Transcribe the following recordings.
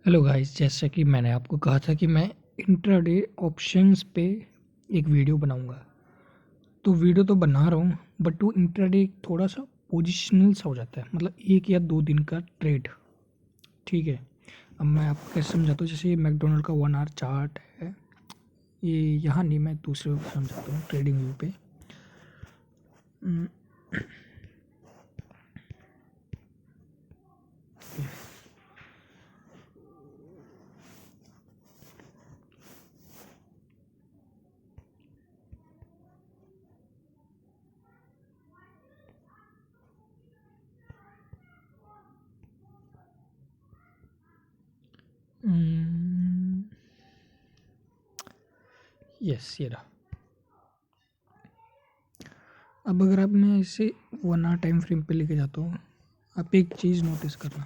Hello guys, जैसा कि मैंने आपको कहा था कि मैं इंट्राडे ऑप्शंस पे एक वीडियो बनाऊंगा। तो वीडियो तो बना रहा हूँ, बट वो इंट्राडे थोड़ा सा पोजिशनल सा हो जाता है, मतलब 1 या 2 दिन का ट्रेड। ठीक है, अब मैं आपको कैसे समझाता हूँ। जैसे ये मैकडोनल्ड का 1 आवर चार्ट है, ये यहाँ नहीं, मैं दूसरे पे समझाता हूँ, ट्रेडिंग व्यू पे। यस, ये रहा। अब अगर आप मैं इसे 1 आवर टाइम फ्रेम पे लेके जाता हूँ, आप एक चीज़ नोटिस करना।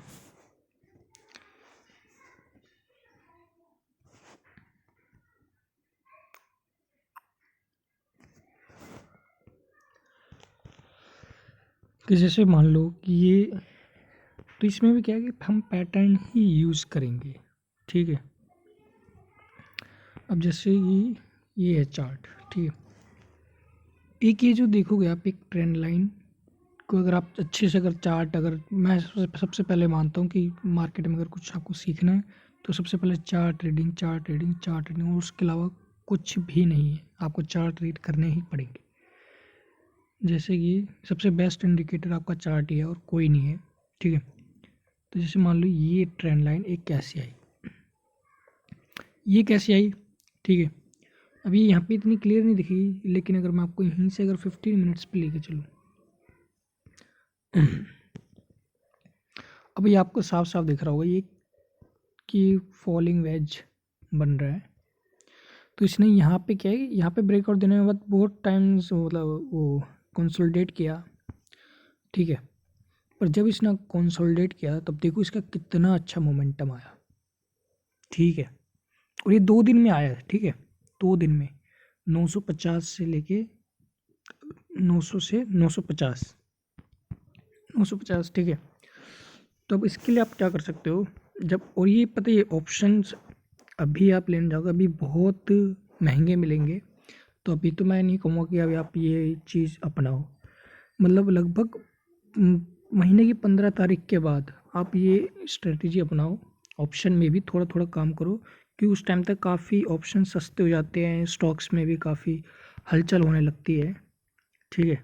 कि जैसे मान लो कि ये, तो इसमें भी क्या है कि हम पैटर्न ही यूज़ करेंगे। ठीक है, अब जैसे ये है चार्ट। ठीक है, एक ये जो देखोगे आप, एक ट्रेंड लाइन को अगर आप अच्छे से, अगर चार्ट, अगर मैं सबसे पहले मानता हूँ कि मार्केट में अगर कुछ आपको सीखना है तो सबसे पहले chart reading, chart reading, chart reading, और उसके अलावा कुछ भी नहीं है, आपको चार्ट रीड करने ही पड़ेंगे। जैसे कि सबसे बेस्ट इंडिकेटर आपका चार्ट ही है और कोई नहीं है। ठीक है, तो जैसे मान लो ये ट्रेंड लाइन एक कैसे आई, ये कैसे आई। ठीक है, अभी यहाँ पे इतनी क्लियर नहीं दिखेगी, लेकिन अगर मैं आपको यहीं से अगर 15 मिनट्स पे लेके चलूँ, अब ये आपको साफ साफ दिख रहा होगा ये कि फॉलिंग वेज बन रहा है। तो इसने यहाँ पे क्या है, यहाँ पे ब्रेकआउट देने के बाद बहुत टाइम्स मतलब वो कंसोलिडेट किया। ठीक है, पर जब इसने कंसोलिडेट किया तब देखो इसका कितना अच्छा मोमेंटम आया। ठीक है, और ये 2 दिन में आया है। ठीक है, 2 दिन में 950 से लेके 900 से 950, 950। ठीक है, तो अब इसके लिए आप क्या कर सकते हो, जब, और ये पता है ये ऑप्शंस अभी आप लेने जाओगे अभी बहुत महंगे मिलेंगे। तो अभी तो मैं नहीं कहूँगा कि अभी आप ये चीज़ अपनाओ, मतलब लगभग महीने की 15 तारीख के बाद आप ये स्ट्रेटजी अपनाओ। ऑप्शन में भी थोड़ा थोड़ा काम करो, कि उस टाइम तक काफ़ी ऑप्शन सस्ते हो जाते हैं, स्टॉक्स में भी काफ़ी हलचल होने लगती है। ठीक है,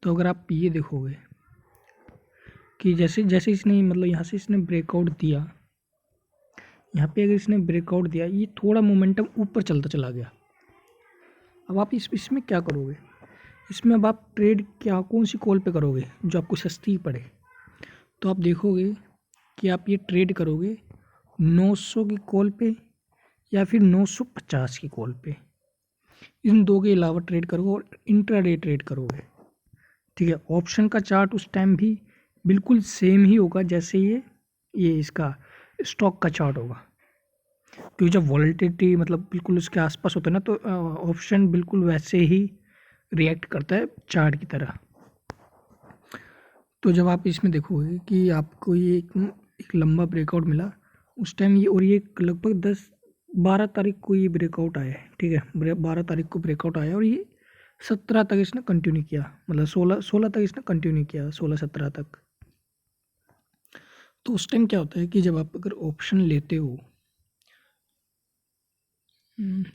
तो अगर आप ये देखोगे कि जैसे जैसे इसने, मतलब यहाँ से इसने ब्रेकआउट दिया, यहाँ पे अगर इसने ब्रेकआउट दिया, ये थोड़ा मोमेंटम ऊपर चलता चला गया। अब आप इसमें क्या करोगे, इसमें अब आप ट्रेड क्या, कौन सी कॉल पे करोगे जो आपको सस्ती पड़े। तो आप देखोगे कि आप ये ट्रेड करोगे 900 की कॉल पे या फिर 950 की कॉल पे। इन दो के अलावा ट्रेड करोगे और इंट्राडे ट्रेड करोगे। ठीक है, ऑप्शन का चार्ट उस टाइम भी बिल्कुल सेम ही होगा जैसे ये इसका स्टॉक का चार्ट होगा, क्योंकि जब वॉलेटिलिटी मतलब बिल्कुल उसके आसपास होता है ना, तो ऑप्शन बिल्कुल वैसे ही रिएक्ट करता है चार्ट की तरह। तो जब आप इसमें देखोगे कि आपको ये एक लंबा ब्रेकआउट मिला उस टाइम, ये और ये लगभग 10-12 तारीख को ये ब्रेकआउट आया है। ठीक है, 12 तारीख को ब्रेकआउट आया और ये 17 तक इसने कंटिन्यू किया, मतलब 16 तक इसने कंटिन्यू किया, 16-17 तक। तो उस टाइम क्या होता है कि जब आप अगर ऑप्शन लेते हो,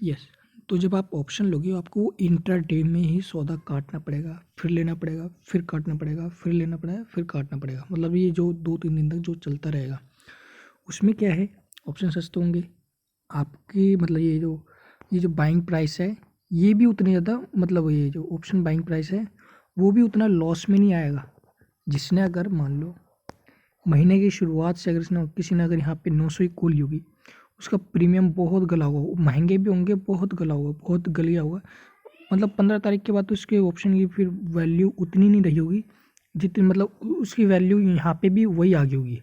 यस, तो जब आप ऑप्शन लोगे आपको वो इंट्राडे में ही सौदा काटना पड़ेगा, फिर लेना पड़ेगा, फिर काटना पड़ेगा, फिर लेना पड़ेगा, फिर काटना पड़ेगा। मतलब ये जो 2-3 दिन तक जो चलता रहेगा, उसमें क्या है, ऑप्शन सस्ते होंगे आपकी, मतलब ये जो बाइंग प्राइस है ये भी उतनी ज़्यादा, मतलब ये जो ऑप्शन बाइंग प्राइस है वो भी उतना लॉस में नहीं आएगा। जिसने अगर मान लो महीने की शुरुआत से अगर इसने, किसी ने अगर यहाँ पे 900 की कॉल होगी, उसका प्रीमियम बहुत गला होगा, महंगे भी होंगे, बहुत गला होगा, बहुत गलिया होगा। मतलब 15 तारीख के बाद तो उसके ऑप्शन की फिर वैल्यू उतनी नहीं रही होगी जितनी, मतलब उसकी वैल्यू यहाँ पे भी वही आ गई होगी।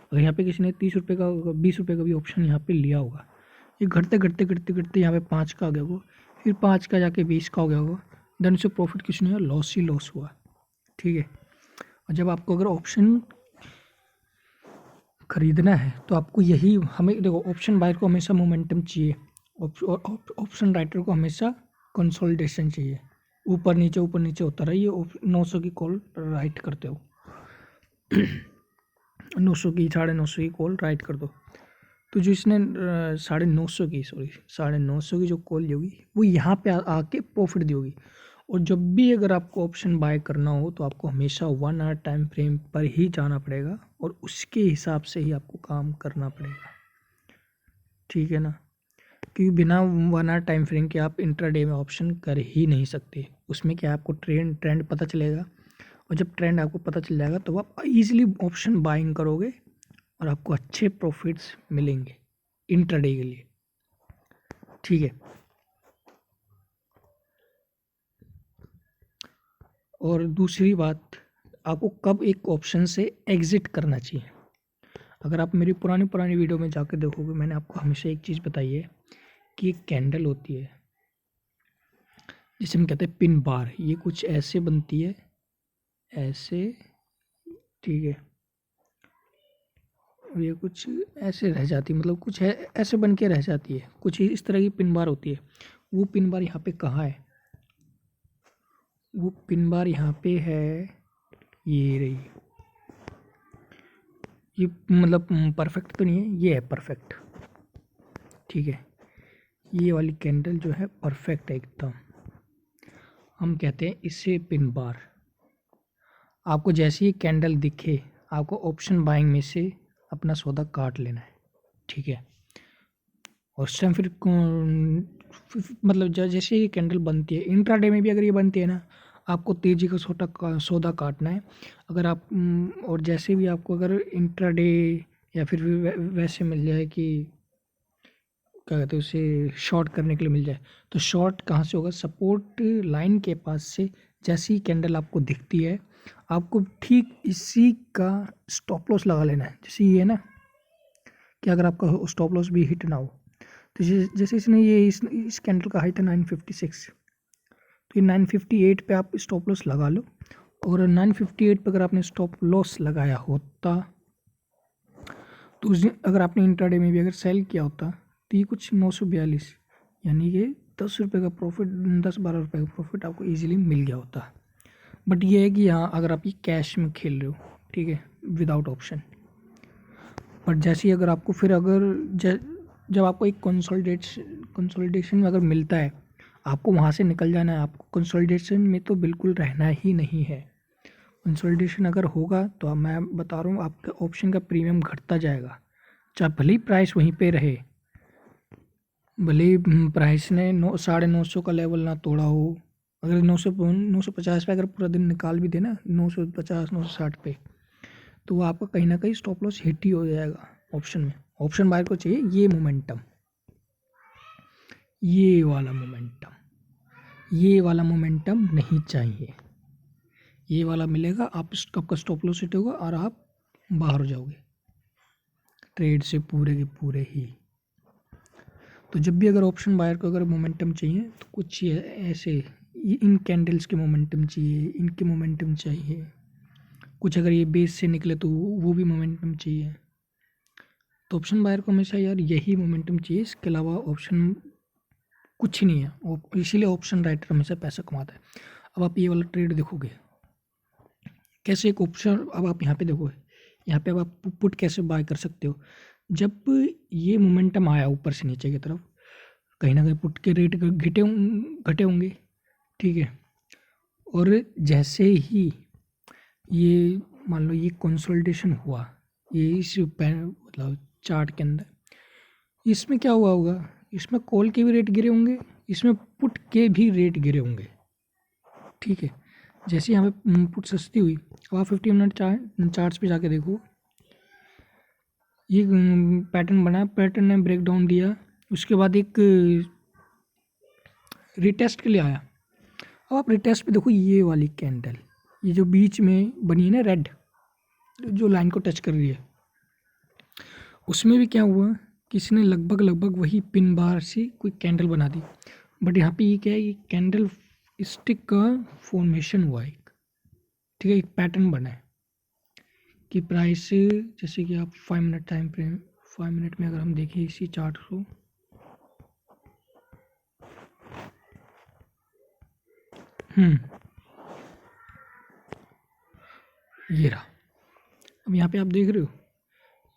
अगर यहाँ पे किसी ने 30 रुपये का, 20 रुपये का भी ऑप्शन यहाँ पे लिया होगा, ये घटते घटते घटते घटते यहाँ पे 5 का आ गया होगा, फिर 5 का जाके 20 का हो गया होगा, देन उससे प्रॉफिट कुछ नहीं हुआ, लॉस ही लॉस हुआ। ठीक है, और जब आपको अगर ऑप्शन खरीदना है तो आपको यही हमें देखो, ऑप्शन बायर को हमेशा मोमेंटम चाहिए, ऑप्शन राइटर को हमेशा कंसोलिडेशन चाहिए, ऊपर नीचे होता रहा। ये 900 की कॉल राइट करते हो 900 की 950 की कॉल राइट कर दो, तो जो इसने 950 की जो कॉल होगी वो यहाँ पे आके प्रॉफिट दी होगी। और जब भी अगर आपको ऑप्शन बाय करना हो तो आपको हमेशा 1 आवर टाइम फ्रेम पर ही जाना पड़ेगा और उसके हिसाब से ही आपको काम करना पड़ेगा, ठीक है ना। क्योंकि बिना 1 आवर टाइम फ्रेम के आप इंट्राडे में ऑप्शन कर ही नहीं सकते। उसमें क्या आपको ट्रेंड पता चलेगा, और जब ट्रेंड आपको पता चल जाएगा तो आप इजीली ऑप्शन बाइंग करोगे और आपको अच्छे प्रॉफिट्स मिलेंगे इंट्राडे के लिए, ठीक है। और दूसरी बात, आपको कब एक ऑप्शन से एग्ज़िट करना चाहिए। अगर आप मेरी पुरानी वीडियो में जाकर देखोगे, मैंने आपको हमेशा एक चीज़ बताई है कि एक कैंडल होती है जिसे हम कहते हैं पिन बार। ये कुछ ऐसे बनती है, ऐसे, ठीक है, और ये कुछ ऐसे रह जाती है, मतलब कुछ है ऐसे बन के रह जाती है, कुछ इस तरह की पिन बार होती है। वो पिन बार यहाँ पे कहाँ है, वो पिन बार यहाँ पे है, ये रही। ये मतलब परफेक्ट तो नहीं है, ये है परफेक्ट, ठीक है। ये वाली कैंडल जो है परफेक्ट है एकदम, हम कहते हैं इसे पिन बार। आपको जैसे ही कैंडल दिखे आपको ऑप्शन बाइंग में से अपना सौदा काट लेना है, ठीक है। और उस टाइम फिर मतलब जैसे ये कैंडल बनती है इंट्राडे में भी, अगर ये बनती है ना, आपको तेज़ी का सौदा काटना है। अगर आप और जैसे भी आपको अगर इंट्राडे या फिर वैसे मिल जाए कि क्या कहते हैं उसे शॉर्ट करने के लिए मिल जाए, तो शॉर्ट कहाँ से होगा, सपोर्ट लाइन के पास से। जैसी ही कैंडल आपको दिखती है आपको ठीक इसी का स्टॉप लॉस लगा लेना है। जैसे ये है ना कि अगर आपका स्टॉप लॉस भी हिट ना हो, तो जैसे इसने ये इस कैंडल का हाई था 956, तो ये 958 पे आप स्टॉप लॉस लगा लो। और 958 पे अगर आपने स्टॉप लॉस लगाया होता तो उस दिन अगर आपने इंट्राडे में भी अगर सेल किया होता तो ये कुछ 942, यानी कि 10 रुपये का प्रॉफिट, 10-12 रुपये का प्रॉफिट आपको इजीली मिल गया होता। बट ये है कि यहाँ अगर आप ये कैश में खेल रहे हो, ठीक है, विदाउट ऑप्शन। बट जैसे ही अगर आपको फिर अगर जब आपको एक कंसोलिडेशन में अगर मिलता है, आपको वहाँ से निकल जाना है। आपको कंसोलिडेशन में तो बिल्कुल रहना ही नहीं है। कंसोलिडेशन अगर होगा तो मैं बता रहा हूँ आपका ऑप्शन का प्रीमियम घटता जाएगा, चाहे भले ही प्राइस वहीं पे रहे, भले ही प्राइस ने 950 का लेवल ना तोड़ा हो। अगर 950 पे अगर पूरा दिन निकाल भी देना 950 960 पे, तो वो आपका कहीं ना कहीं स्टॉप लॉस हिट ही हो जाएगा ऑप्शन में। ऑप्शन बायर को चाहिए ये मोमेंटम, ये वाला मोमेंटम नहीं चाहिए। ये वाला मिलेगा, आपका स्टॉप लॉस हिट होगा और आप बाहर हो जाओगे ट्रेड से पूरे के पूरे ही। तो जब भी अगर ऑप्शन बायर को अगर मोमेंटम चाहिए तो कुछ ऐसे इन कैंडल्स के मोमेंटम चाहिए, इनके मोमेंटम चाहिए, कुछ अगर ये बेस से निकले तो वो भी मोमेंटम चाहिए। तो ऑप्शन बायर को हमेशा यार यही मोमेंटम चाहिए, इसके अलावा ऑप्शन कुछ नहीं है। और इसीलिए ऑप्शन राइटर हमेशा पैसा कमाता है। अब आप ये वाला ट्रेड देखोगे कैसे एक ऑप्शन, अब आप यहाँ पे देखोगे, यहाँ पे अब आप पुट कैसे बाय कर सकते हो। जब ये मोमेंटम आया ऊपर से नीचे की तरफ, कहीं ना कहीं पुट के रेट घटे होंगे, ठीक है। और जैसे ही ये मान लो ये कंसोलिडेशन हुआ, ये इस मतलब चार्ट के अंदर, इसमें क्या हुआ होगा, इसमें कॉल के भी रेट गिरे होंगे, इसमें पुट के भी रेट गिरे होंगे, ठीक है। जैसे यहाँ पे पुट सस्ती हुई, अब आप 50 मिनट चार्ट्स पे जाके देखो, ये पैटर्न बना, पैटर्न ने ब्रेक डाउन दिया, उसके बाद एक रिटेस्ट के लिए आया। अब आप रिटेस्ट पे देखो, ये वाली कैंडल, ये जो बीच में बनी है ना रेड, जो लाइन को टच कर रही है, उसमें भी क्या हुआ कि इसने लगभग वही पिन बार से कोई कैंडल बना दी। बट यहाँ पे ये क्या है, ये कैंडल स्टिक का फॉर्मेशन हुआ है एक, ठीक है, एक पैटर्न बना है कि प्राइस जैसे कि आप 5 मिनट टाइम फ्रेम 5 मिनट में अगर हम देखें इसी चार्ट को, ये रहा। अब यहाँ पे आप देख रहे हो,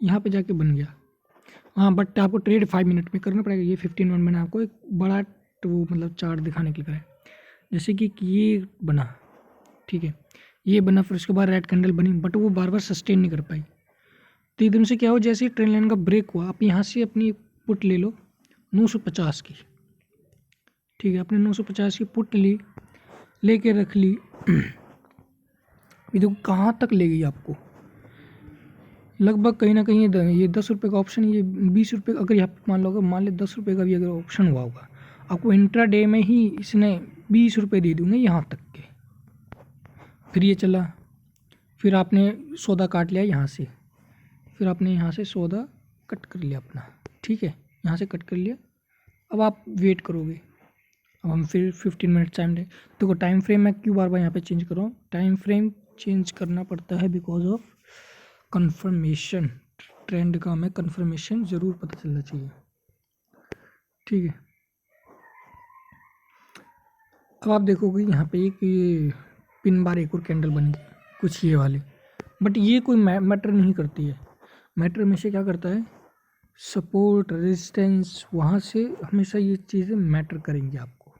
यहाँ पे जाके बन गया। हाँ, बट आपको ट्रेड 5 मिनट में करना पड़ेगा। ये 15 मिनट मैंने आपको एक बड़ा वो मतलब चार्ट दिखाने के लिए करा है। जैसे कि ये बना, ठीक है, ये बना, फिर उसके बाद रेड कैंडल बनी, बट वो बार बार सस्टेन नहीं कर पाई। तो एकदम से क्या हो, जैसे ही ट्रेंड लाइन का ब्रेक हुआ, आप यहाँ से अपनी पुट ले लो 950 की, ठीक है, आपने 950 की पुट ली, लेके रख ली। ये देखो कहाँ तक ले गई आपको, लगभग कहीं ना कहीं ये 10 रुपये का ऑप्शन, ये 20 रुपये, अगर यहाँ पे मान लो, अगर मान ले 10 रुपये का भी अगर ऑप्शन हुआ होगा, आपको इंट्रा डे में ही इसने 20 रुपये दे दूँगे यहाँ तक के। फिर ये चला, फिर आपने सौदा काट लिया यहाँ से, फिर आपने यहाँ से सौदा कट कर लिया अपना, ठीक है, यहाँ से कट कर लिया। अब आप वेट करोगे। अब हम फिर 15 मिनट टाइम दे, देखो टाइम फ्रेम मैं क्यों बार बार यहाँ पे चेंज कर रहा हूँ, टाइम फ्रेम चेंज करना पड़ता है बिकॉज ऑफ कंफर्मेशन। ट्रेंड का हमें कंफर्मेशन ज़रूर पता चलना चाहिए, ठीक है। अब आप देखोगे यहाँ पे एक ये पिन बार एक और कैंडल बन गई, कुछ ये वाली, बट ये कोई मैटर नहीं करती है। मैटर में से क्या करता है, सपोर्ट, रेजिस्टेंस, वहाँ से हमेशा ये चीज़ें मैटर करेंगी आपको।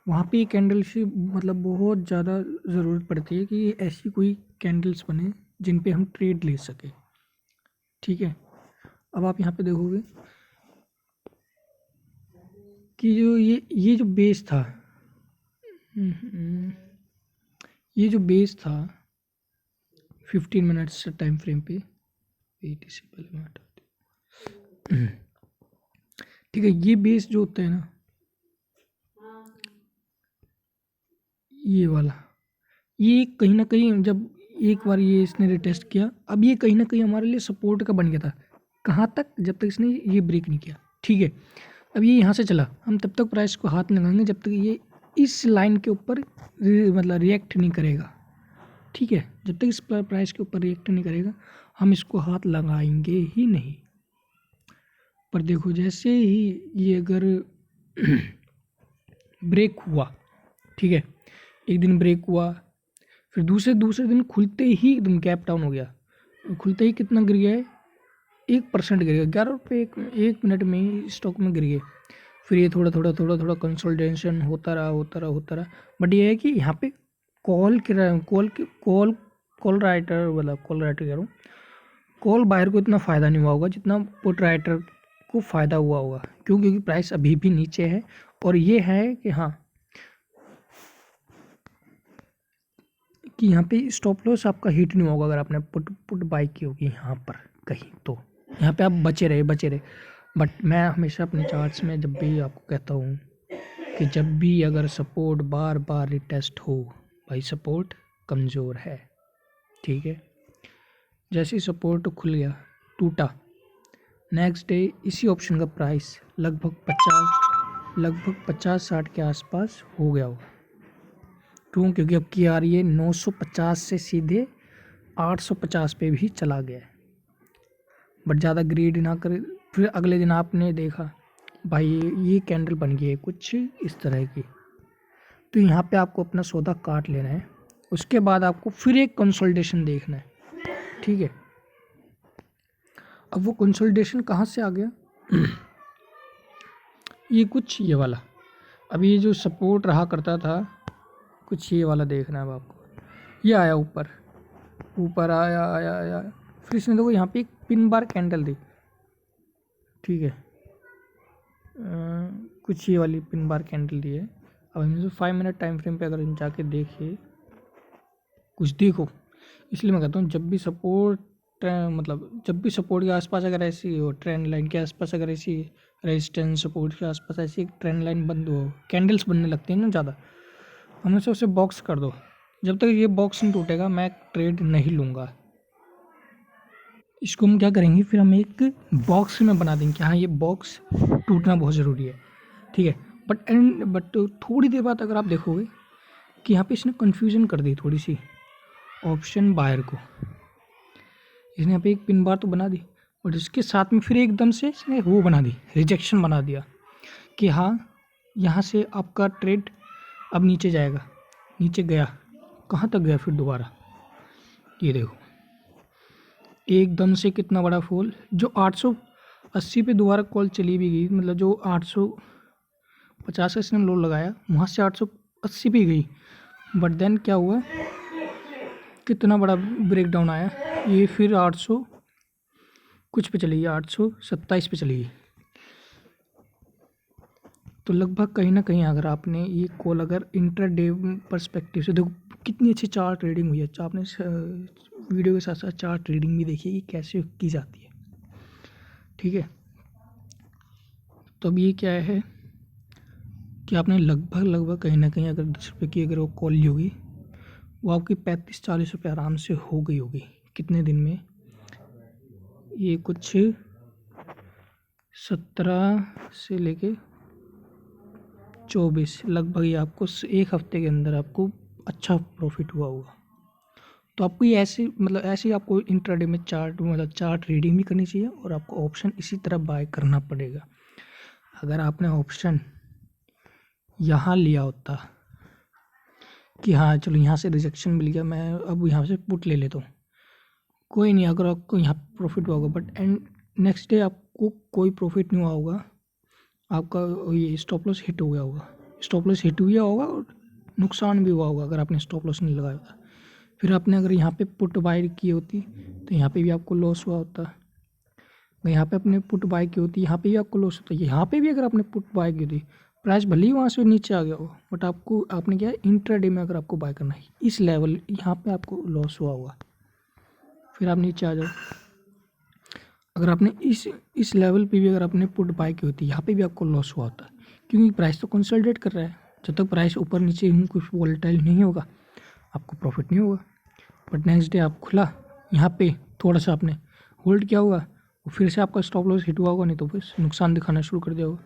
वहाँ पे कैंडल से मतलब बहुत ज़्यादा ज़रूरत पड़ती है कि ऐसी कोई कैंडल्स बने जिन पे हम ट्रेड ले सके, ठीक है। अब आप यहाँ पे देखोगे कि जो ये जो बेस था, ये जो बेस था 15 मिनट्स टाइम फ्रेम पे, वेट इससे पहले मैं हटा दूं, ठीक है, ये बेस जो होता है ना, ये वाला, ये कहीं ना कहीं जब एक बार ये इसने रिटेस्ट किया, अब ये कहीं ना कहीं हमारे लिए सपोर्ट का बन गया था। कहाँ तक, जब तक इसने ये ब्रेक नहीं किया, ठीक है। अब ये यहाँ से चला, हम तब तक प्राइस को हाथ लगाएंगे जब तक ये इस लाइन के ऊपर मतलब रिएक्ट नहीं करेगा, ठीक है। जब तक इस प्राइस के ऊपर रिएक्ट नहीं करेगा हम इसको हाथ लगाएंगे ही नहीं। पर देखो जैसे ही ये अगर ब्रेक हुआ, ठीक है, एक दिन ब्रेक हुआ, फिर दूसरे दिन खुलते ही एकदम गैप डाउन हो गया। खुलते ही कितना गिर गया है, 1% गिर गया, 11 रुपये एक मिनट में ही स्टॉक में गिर गए। फिर ये थोड़ा थोड़ा कंसोलिडेशन होता रहा। बट ये है कि यहाँ पे कॉल राइटर कह रहा हूँ, कॉल बायर को इतना फ़ायदा नहीं हुआ होगा जितना पुट राइटर को फ़ायदा हुआ होगा। क्यों? क्योंकि प्राइस अभी भी नीचे है, और ये है कि हाँ, कि यहाँ पे स्टॉप लॉस आपका हिट नहीं होगा अगर आपने पुट बाई की होगी यहाँ पर कहीं, तो यहाँ पे आप बचे रहे। बट मैं हमेशा अपने चार्ट्स में जब भी आपको कहता हूँ कि जब भी अगर सपोर्ट बार बार रिटेस्ट हो, भाई सपोर्ट कमज़ोर है, ठीक है। जैसे ही सपोर्ट खुल गया, टूटा, नेक्स्ट डे इसी ऑप्शन का प्राइस लगभग 50-60 के आसपास हो गया होगा। क्यों? क्योंकि अब की आ रही है 950 से सीधे 850 पे भी चला गया है। बट ज़्यादा ग्रीड ना करे। फिर अगले दिन आपने देखा भाई ये कैंडल बन गई है कुछ इस तरह की, तो यहाँ पे आपको अपना सौदा काट लेना है। उसके बाद आपको फिर एक कंसोलिडेशन देखना है, ठीक है। अब वो कंसोलिडेशन कहाँ से आ गया ये कुछ ये वाला, अब ये जो सपोर्ट रहा करता था कुछ ये वाला देखना है अब आपको। ये आया ऊपर आया, फिर इसने देखो यहाँ पे एक पिन बार कैंडल दी, ठीक है, कुछ ये वाली पिन बार कैंडल दी है। अब हम 5 मिनट टाइम फ्रेम पे अगर हम जाके देखिए कुछ देखो, इसलिए मैं कहता हूँ जब भी सपोर्ट जब भी सपोर्ट के आसपास अगर ऐसी हो, ट्रेंड लाइन के आसपास अगर ऐसी रेजिस्टेंस सपोर्ट के आसपास ऐसी एक ट्रेंड लाइन बंद हो, कैंडल्स बनने लगती हैं ना ज़्यादा, हमेशा उसे बॉक्स कर दो। जब तक ये बॉक्स नहीं टूटेगा मैं ट्रेड नहीं लूँगा। इसको हम क्या करेंगे, फिर हम एक बॉक्स में बना देंगे कि हाँ ये बॉक्स टूटना बहुत ज़रूरी है, ठीक है। बट थोड़ी देर बाद अगर आप देखोगे कि यहाँ पे इसने कन्फ्यूज़न कर दी थोड़ी सी ऑप्शन बायर को, इसने यहाँ पे एक पिन बार तो बना दी और इसके साथ में फिर एकदम से इसने वो बना दी, रिजेक्शन बना दिया कि हाँ यहाँ से आपका ट्रेड अब नीचे जाएगा। नीचे गया, कहाँ तक गया फिर दोबारा, ये देखो एकदम से कितना बड़ा फॉल। जो 880 पे दोबारा कॉल चली भी गई, मतलब जो 850 का इसने लो लगाया वहाँ से 880 पे गई, बट देन क्या हुआ, कितना बड़ा ब्रेक डाउन आया, ये फिर 800 कुछ पे चली गई, 827 पे चली गई। तो लगभग कहीं ना कहीं अगर आपने ये कॉल अगर इंट्राडे पर्सपेक्टिव से देखो कितनी अच्छी चार्ट ट्रेडिंग हुई है, आपने वीडियो के साथ साथ चार्ट ट्रेडिंग भी देखी कि कैसे की जाती है, ठीक है। तो अब ये क्या है कि आपने लगभग कहीं ना कहीं अगर 10 रुपये की अगर वो कॉल ली होगी वो आपकी 35-40 रुपये आराम से हो गई होगी। कितने दिन में, ये कुछ 17 से लेके 24 लगभग ये आपको एक हफ्ते के अंदर आपको अच्छा प्रॉफिट हुआ होगा। तो आपको ये ऐसे मतलब ऐसे ही आपको इंट्राडे में चार्ट रीडिंग भी करनी चाहिए और आपको ऑप्शन इसी तरह बाय करना पड़ेगा। अगर आपने ऑप्शन यहाँ लिया होता कि हाँ चलो यहाँ से रिजेक्शन मिल गया, मैं अब यहाँ से पुट ले लेता हूँ, कोई नहीं, अगर आपको यहाँ प्रॉफिट हुआ होगा बट एंड नेक्स्ट डे आपको कोई प्रॉफिट नहीं हुआ होगा, आपका ये स्टॉप लॉस हिट हो गया होगा, स्टॉप लॉस हिट हुआ होगा और नुकसान भी हुआ होगा अगर आपने स्टॉप लॉस नहीं लगाया होता। फिर आपने अगर यहाँ पे पुट बाय की होती तो यहाँ पे भी आपको लॉस हुआ होता, अगर यहाँ पे आपने पुट बाय की होती यहाँ पे भी आपको लॉस होता, यहाँ पे भी अगर आपने पुट बाय की होती प्राइस भले ही वहाँ से नीचे आ गया हो बट आपने क्या है इंट्राडे में अगर आपको बाय करना है इस लेवल यहाँ पे आपको लॉस हुआ होगा। फिर आप नीचे आ जाओ, अगर आपने इस लेवल पे भी अगर आपने पुट बाय की होती यहाँ पे भी आपको लॉस हुआ होता, क्योंकि प्राइस तो कंसोलिडेट कर रहा है, जब तक प्राइस ऊपर नीचे कुछ वोलेटाइल नहीं होगा आपको प्रॉफिट नहीं होगा। बट नेक्स्ट डे आप खुला यहाँ पे थोड़ा सा आपने होल्ड किया होगा, वो फिर से आपका स्टॉप लॉस हिट हुआ होगा, नहीं तो फिर नुकसान दिखाना शुरू कर दिया होगा,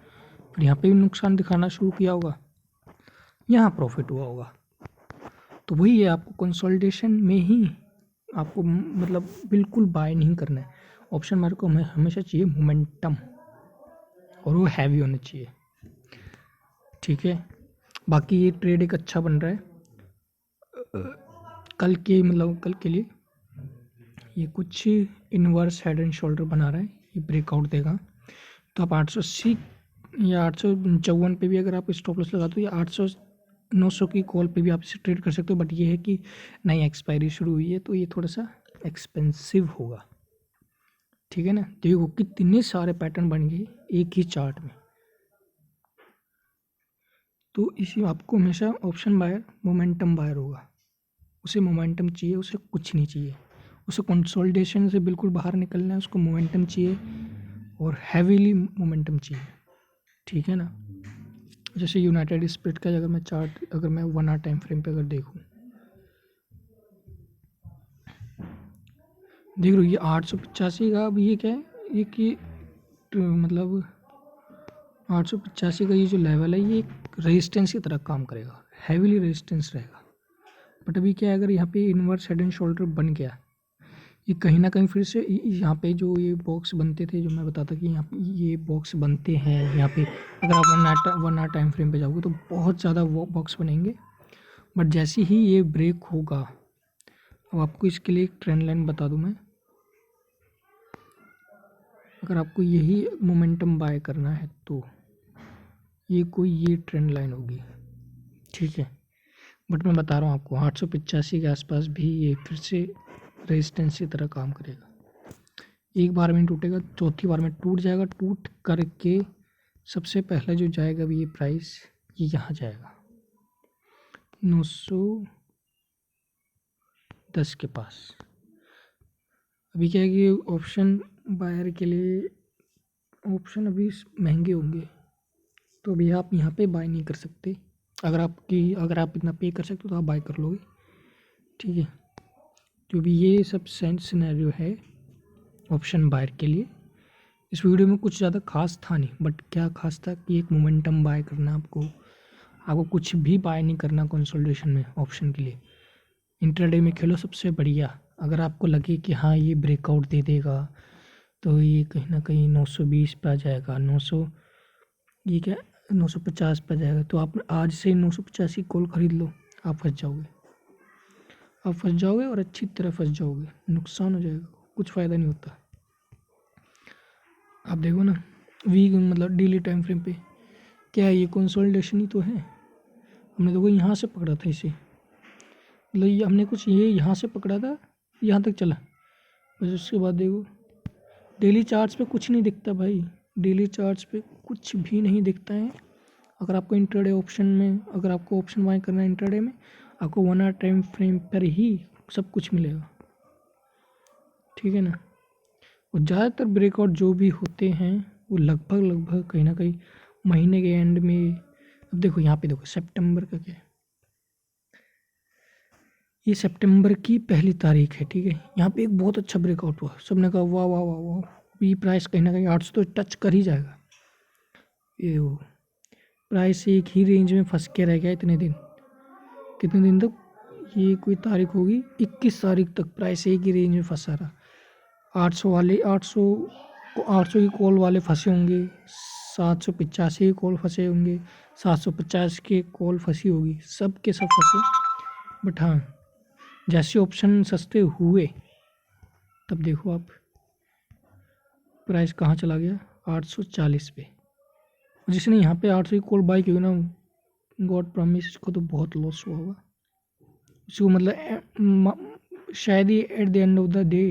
फिर यहाँ पे भी नुकसान दिखाना शुरू किया होगा, यहाँ प्रॉफिट हुआ होगा। तो वही है, आपको कंसोलिडेशन में ही आपको मतलब बिल्कुल बाय नहीं करना है। ऑप्शन मार्केट को हमें हमेशा चाहिए मोमेंटम और वो हैवी होना चाहिए, ठीक है। बाकी ये ट्रेड एक अच्छा बन रहा है कल के लिए ये कुछ इनवर्स हेड एंड शोल्डर बना रहा है, ये ब्रेकआउट देगा तो आप 880 या 854 पे भी अगर आप स्टॉप लॉस लगाते हो या 800-900 की कॉल पे भी आप इसे ट्रेड कर सकते हो। बट ये है कि नई एक्सपायरी शुरू हुई है तो ये थोड़ा सा एक्सपेंसिव होगा, ठीक है ना। देखो कितने सारे पैटर्न बन गए एक ही चार्ट में। तो इसी आपको हमेशा ऑप्शन बायर मोमेंटम बायर होगा, उसे मोमेंटम चाहिए, उसे कुछ नहीं चाहिए, उसे कंसोलिडेशन से बिल्कुल बाहर निकलना है, उसको मोमेंटम चाहिए और हैवीली मोमेंटम चाहिए, ठीक है ना। जैसे यूनाइटेड स्पिरिट का अगर मैं चार्ट अगर मैं 1 आवर टाइम फ्रेम पे अगर देखूँ, देख लो ये 885 का, अब ये क्या है ये कि मतलब 885 का ये जो लेवल है ये एक रेजिस्टेंस की तरह काम करेगा, हैवीली रेजिस्टेंस रहेगा। बट अभी क्या है, अगर यहाँ पे इनवर्स हेड एंड शोल्डर बन गया, ये कहीं ना कहीं फिर से यहाँ पे जो ये बॉक्स बनते थे, जो मैं बताता कि यहाँ पे ये बॉक्स बनते हैं यहाँ पे, अगर आप 1 आवर टाइम फ्रेम पे जाओगे तो बहुत ज़्यादा वो बॉक्स बनेंगे। बट जैसे ही ये ब्रेक होगा, अब आपको इसके लिए एक ट्रेंड लाइन बता दूँ मैं, अगर आपको यही मोमेंटम बाय करना है तो ये ट्रेंड लाइन होगी, ठीक है। बट मैं बता रहा हूँ आपको 885 के आसपास भी ये फिर से रेजिस्टेंस की तरह काम करेगा। एक बार में टूटेगा, चौथी बार में टूट जाएगा, टूट करके सबसे पहले जो जाएगा भी ये प्राइस ये यहाँ जाएगा 910 के पास। अभी क्या है कि ऑप्शन बायर के लिए ऑप्शन अभी महंगे होंगे तो अभी आप यहाँ पे बाय नहीं कर सकते। अगर आप इतना पे कर सकते हो तो आप बाय कर लोगे, ठीक है। जो भी ये सब सिनेरियो है ऑप्शन बायर के लिए। इस वीडियो में कुछ ज़्यादा खास था नहीं, बट क्या खास था कि एक मोमेंटम बाय करना, आपको कुछ भी बाय नहीं करना कंसोलिडेशन में ऑप्शन के लिए। इंट्राडे में खेलो सबसे बढ़िया, अगर आपको लगे कि हाँ ये ब्रेकआउट दे देगा तो ये कहीं ना कहीं 920 पे आ जाएगा, 900 ये क्या 950 पे आ जाएगा, तो आप आज से 950 की कॉल खरीद लो, आप फंस जाओगे। आप फंस जाओगे और अच्छी तरह फंस जाओगे, नुकसान हो जाएगा, कुछ फ़ायदा नहीं होता। आप देखो ना वीक मतलब डेली टाइम फ्रेम पे क्या है, ये कंसोलिडेशन ही तो है। हमने देखो यहाँ से पकड़ा था इसे, मतलब ये हमने कुछ ये यहाँ से पकड़ा था, यहाँ तक चला, बस उसके बाद देखो डेली चार्ट्स पे कुछ नहीं दिखता भाई, डेली चार्ट्स पे कुछ भी नहीं दिखता है। अगर आपको इंट्राडे ऑप्शन में, अगर आपको ऑप्शन बाय करना है इंट्राडे में, आपको 1 आवर टाइम फ्रेम पर ही सब कुछ मिलेगा, ठीक है ना। और ज़्यादातर ब्रेकआउट जो भी होते हैं वो लगभग कहीं ना कहीं महीने के एंड में। अब देखो यहाँ पे देखो सितंबर का क्या है, ये सितंबर की 1 तारीख है, ठीक है। यहाँ पे एक बहुत अच्छा ब्रेकआउट हुआ, सबने कहा वाह वाह वाह वाह, ये प्राइस कहीं ना कहीं 800 तो टच कर ही जाएगा। ये वो प्राइस एक ही रेंज में फंस के रह गया इतने दिन, कितने दिन तक, ये कोई तारीख होगी 21 तारीख तक प्राइस एक ही रेंज में फंसा रहा। 800 वाले 800 की कॉल वाले फंसे होंगे, 785 की कॉल फंसे होंगे, 750 की कॉल फंसी होगी, सब के सब फंसे। बट हाँ जैसे ऑप्शन सस्ते हुए तब देखो आप प्राइस कहाँ चला गया, 840 पे। जिसने यहाँ पे 800 की कॉल बाई की ना, गॉड प्रॉमिस को तो बहुत लॉस हुआ होगा उसको, मतलब शायद ही at the end of the day,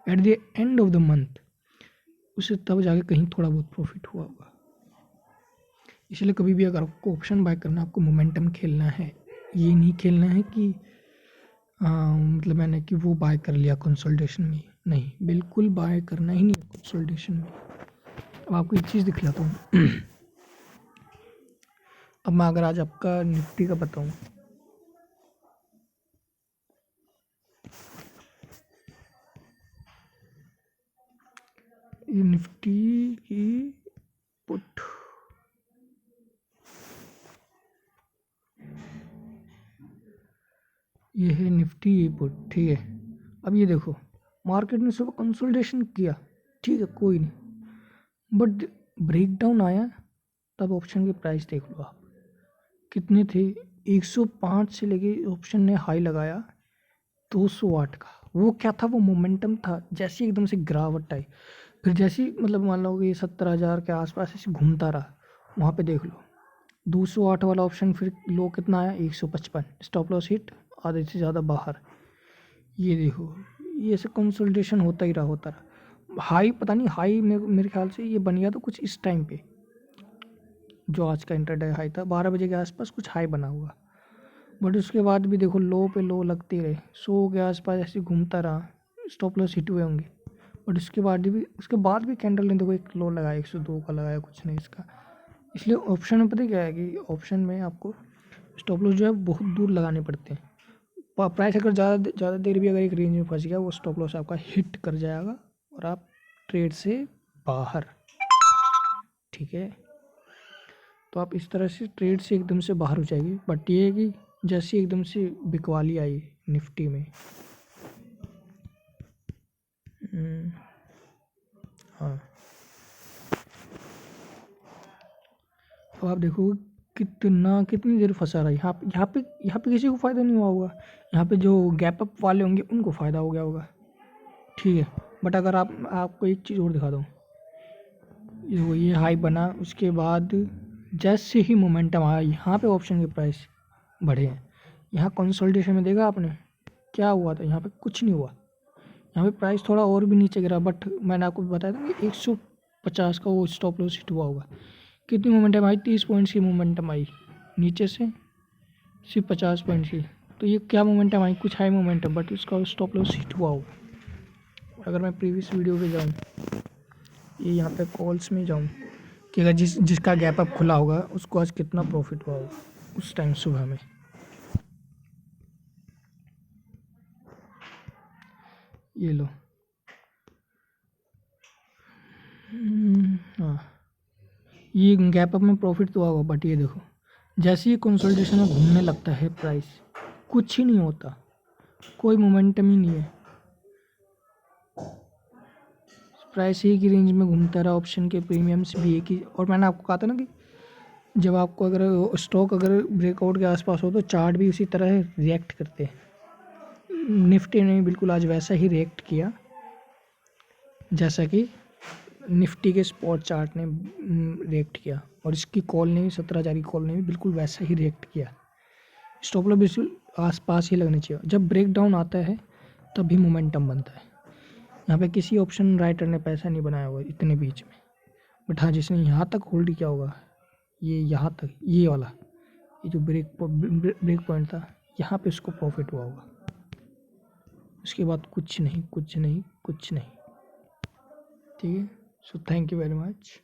at the end of the month उसे तब जाके कहीं थोड़ा बहुत प्रॉफिट हुआ होगा। इसलिए कभी भी अगर आपको ऑप्शन बाय करना है, आपको मोमेंटम खेलना है, ये नहीं खेलना है कि मतलब मैंने कि वो बाय कर लिया कंसोलिडेशन में, नहीं, बिल्कुल बाय करना ही नहीं है कंसोलिडेशन में। अब आपको एक चीज़ दिखलाता हूँ अब मैं अगर आज आपका निफ्टी का बताऊँ, ये निफ्टी की पुट, ये है निफ्टी पुट, ठीक है। अब ये देखो मार्केट ने सुबह कंसोलिडेशन किया, ठीक है कोई नहीं, बट ब्रेकडाउन आया तब ऑप्शन के प्राइस देख लो आप कितने थे, 105 से लेके ऑप्शन ने हाई लगाया 208 का। वो क्या था, वो मोमेंटम था, जैसे एकदम से गिरावट आई, फिर जैसे मतलब मान लो कि 70,000 के आसपास ऐसे घूमता रहा, वहाँ पे देख लो 208 वाला ऑप्शन फिर लो कितना आया, 155, स्टॉप लॉस हिट आधे से ज़्यादा बाहर। ये देखो ये ऐसे कंसोलिडेशन होता ही रहा, होता रहा। हाई पता नहीं, हाई मेरे ख्याल से ये बन गया तो कुछ इस टाइम पे, जो आज का इंटरडे हाई था 12 बजे के आसपास कुछ हाई बना हुआ, बट उसके बाद भी देखो लो पे लो लगते रहे, 100 के आसपास ऐसे घूमता रहा, स्टॉप लॉस हिट हुए होंगे, बट उसके बाद भी कैंडल ने देखो एक लो लगाया, 102 का लगाया, कुछ नहीं इसका। इसलिए ऑप्शन में पता क्या है कि ऑप्शन में आपको स्टॉप लॉस जो है बहुत दूर लगाने पड़ते हैं। प्राइस अगर ज़्यादा देर भी अगर एक रेंज में फंस गया, वो स्टॉप लॉस आपका हिट कर जाएगा और आप ट्रेड से बाहर, ठीक है। तो आप इस तरह से ट्रेड से एकदम से बाहर हो जाएगी। बट ये है कि जैसे एकदम से बिकवाली आई निफ्टी में, हाँ, तो आप देखो कितनी देर फंसा रहा है यहाँ पे किसी को फ़ायदा नहीं हुआ होगा, यहाँ पे जो गैप अप वाले होंगे उनको फ़ायदा हो गया होगा, ठीक है। बट अगर आपको एक चीज़ और दिखा दूँ, ये हाई बना, उसके बाद जैसे ही मोमेंटम आया यहाँ पे ऑप्शन के प्राइस बढ़े हैं। यहाँ कंसोलिडेशन में देखा आपने क्या हुआ था, यहाँ पे कुछ नहीं हुआ, यहाँ पे प्राइस थोड़ा और भी नीचे गिरा, बट मैंने आपको बताया था कि 150 का वो स्टॉप लॉस हिट हुआ होगा। कितनी मोमेंटम आई, 30 पॉइंट्स की मोमेंटम आई नीचे से, सिर्फ 50 पॉइंट्स की, तो ये क्या मोमेंटम आई, कुछ हाई मोमेंटम, बट उसका स्टॉप लॉस हिट हुआ होगा। अगर मैं प्रीवियस वीडियो पे जाऊँ, ये यहाँ पे कॉल्स में जाऊँ कि अगर जिसका गैप अप खुला होगा उसको आज कितना प्रॉफिट हुआ होगा उस टाइम सुबह में, ये लो, हाँ, ये गैप अप में प्रॉफिट तो होगा, बट ये देखो जैसे ही कंसोलिडेशन में घूमने लगता है प्राइस, कुछ ही नहीं होता, कोई मोमेंटम ही नहीं है, प्राइस ही की रेंज में घूमता रहा, ऑप्शन के प्रीमियम्स भी एक ही। और मैंने आपको कहा था ना कि जब आपको अगर स्टॉक अगर ब्रेकआउट के आसपास हो तो चार्ट भी उसी तरह रिएक्ट करते हैं। निफ्टी ने बिल्कुल आज वैसा ही रिएक्ट किया जैसा कि निफ्टी के स्पॉट चार्ट ने रिएक्ट किया, और इसकी कॉल ने भी 17 जारी कॉल ने भी बिल्कुल वैसा ही रिएक्ट किया। स्टॉप लॉस बिल्कुल आसपास ही लगनी चाहिए। जब ब्रेक डाउन आता है तभी मोमेंटम बनता है। यहाँ पे किसी ऑप्शन राइटर ने पैसा नहीं बनाया हुआ इतने बीच में, बट हाँ जिसने यहाँ तक होल्ड किया होगा, ये यहाँ तक, ये वाला, ये जो ब्रेक पॉइंट था यहाँ पे उसको प्रॉफिट हुआ होगा। उसके बाद कुछ नहीं, कुछ नहीं, कुछ नहीं। ठीक है, so thank you very much.